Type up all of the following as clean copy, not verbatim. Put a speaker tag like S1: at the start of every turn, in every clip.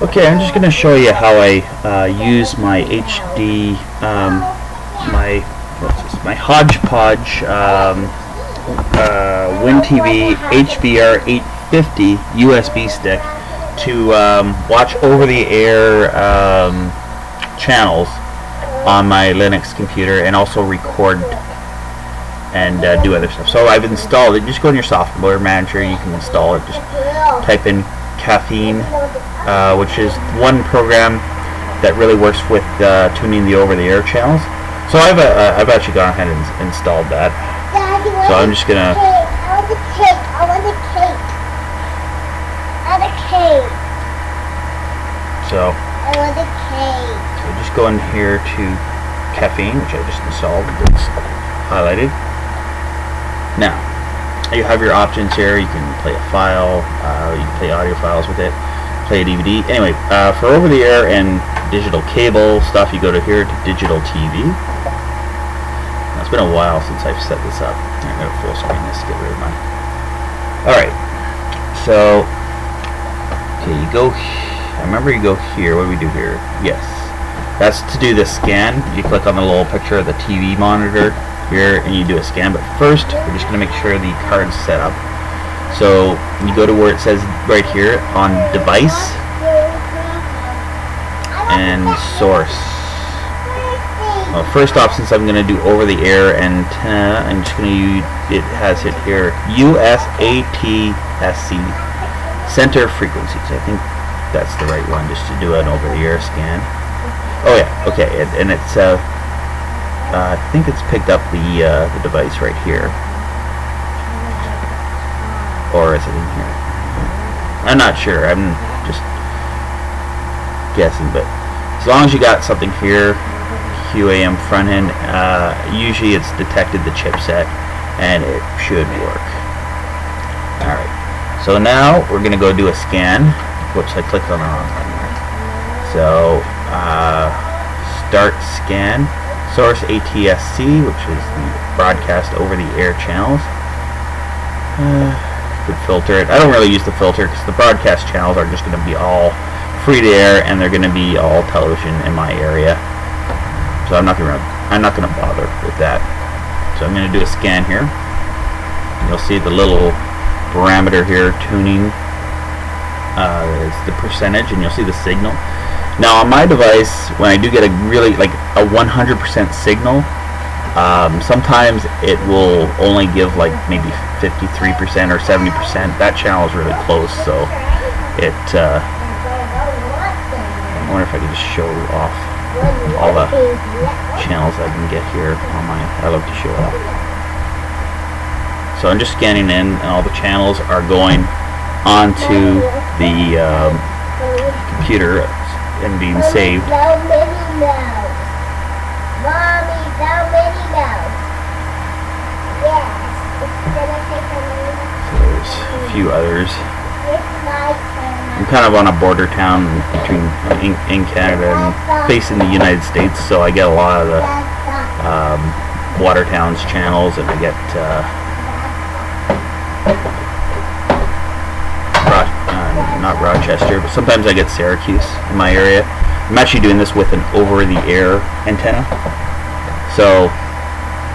S1: Okay, I'm just going to show you how I use my HD, my hodgepodge WinTV HBR 850 USB stick to watch over-the-air channels on my Linux computer and also record and do other stuff. So I've installed it. Just go in your software manager, you can install it. Just type in Kaffeine, which is one program that really works with tuning the over-the-air channels. So I've actually gone ahead and installed that. So I'm just gonna.
S2: I want the cake. I want the cake. I want the cake.
S1: So
S2: I want the cake.
S1: So just go in here to Kaffeine, which I just installed. It's highlighted. Now you have your options here. You can play a file. You can play audio files with it. Play a DVD. Anyway, for over-the-air and digital cable stuff, you go to here to digital TV. Now, it's been a while since I've set this up. I'm going to full screen this to get rid of mine. Alright, so okay, you go. I remember you go here. What do we do here? Yes, that's to do the scan. You click on the little picture of the TV monitor here, and you do a scan. But first, we're just going to make sure the card's set up. So you go to where it says right here on device and source. Well, first off, since I'm going to do over the air antenna, I'm just going to use, it has it here, US ATSC center frequencies. I think that's the right one, just to do an over the air scan. Oh yeah, okay, and it's I think it's picked up the device right here. Or is it in here? I'm not sure. I'm just guessing, but as long as you got something here, QAM front end, usually it's detected the chipset, and it should work. Alright, so now we're going to go do a scan. Whoops, I clicked on the wrong one there. So, start scan. Source ATSC, which is the broadcast over the air channels. Could filter it. I don't really use the filter because the broadcast channels are just going to be all free to air, and they're going to be all television in my area. So I'm not going to bother with that. So I'm going to do a scan here. You'll see the little parameter here, tuning. It's the percentage, and you'll see the signal. Now on my device, when I do get a really like a 100% signal, sometimes it will only give like maybe 53% or 70%. That channel is really close, so it I wonder if I can just show off all the channels I can get here on my. I love to show off. So I'm just scanning in, and all the channels are going onto the computer and being saved. A few others. I'm kind of on a border town between in Canada and facing the United States, so I get a lot of the Watertown's channels, and I get not Rochester, but sometimes I get Syracuse in my area. I'm actually doing this with an over-the-air antenna. So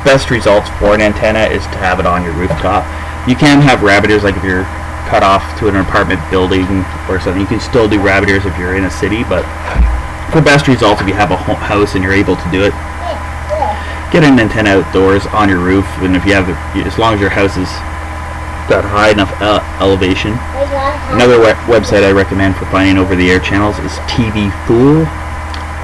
S1: best results for an antenna is to have it on your rooftop. You can have rabbit ears, like if you're cut off to an apartment building or something. You can still do rabbit ears if you're in a city, but for best results, if you have a house and you're able to do it, get an antenna outdoors on your roof. And if you have, as long as your house is got high enough elevation. Another website I recommend for finding over-the-air channels is TV Fool.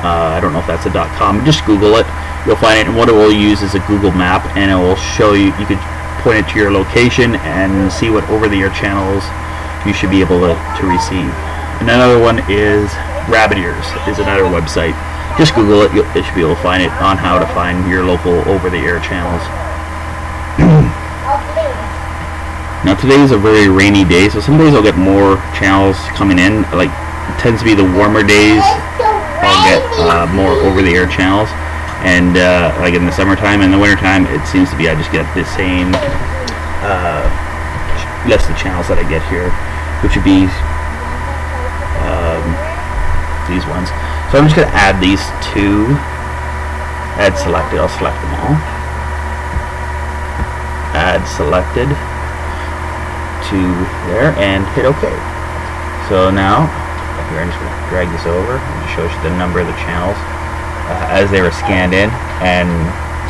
S1: I don't know if that's a .com. Just Google it. You'll find it, and what it will use is a Google map, and it will show you. You could point it to your location and see what over-the-air channels you should be able to receive. And another one is Rabbit Ears. Is another website. Just Google it. You should be able to find it on how to find your local over-the-air channels. Now today is a very rainy day, so some days I'll get more channels coming in. Like it tends to be the warmer days, I'll get more over-the-air channels. And like in the summertime and the wintertime, it seems to be I just get the same list of channels that I get here, which would be these ones. So I'm just going to add these to add selected. I'll select them all. Add selected to there and hit OK. So now here I'm just going to drag this over and it shows you the number of the channels as they were scanned in, and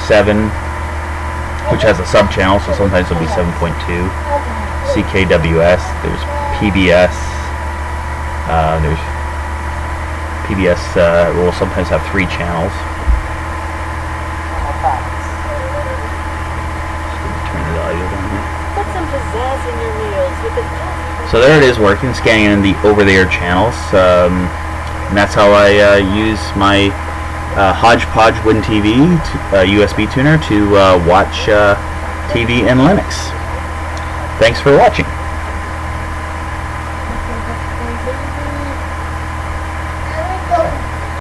S1: 7, which has a sub channel, so sometimes it'll be 7.2. CKWS, there's PBS, there's PBS will sometimes have 3 channels.
S3: Put some pizzazz in your meals with the
S1: So there it is, working, scanning in the over the air channels, and that's how I use my Hodgepodge WinTV USB tuner to watch TV in Linux. Thanks for watching.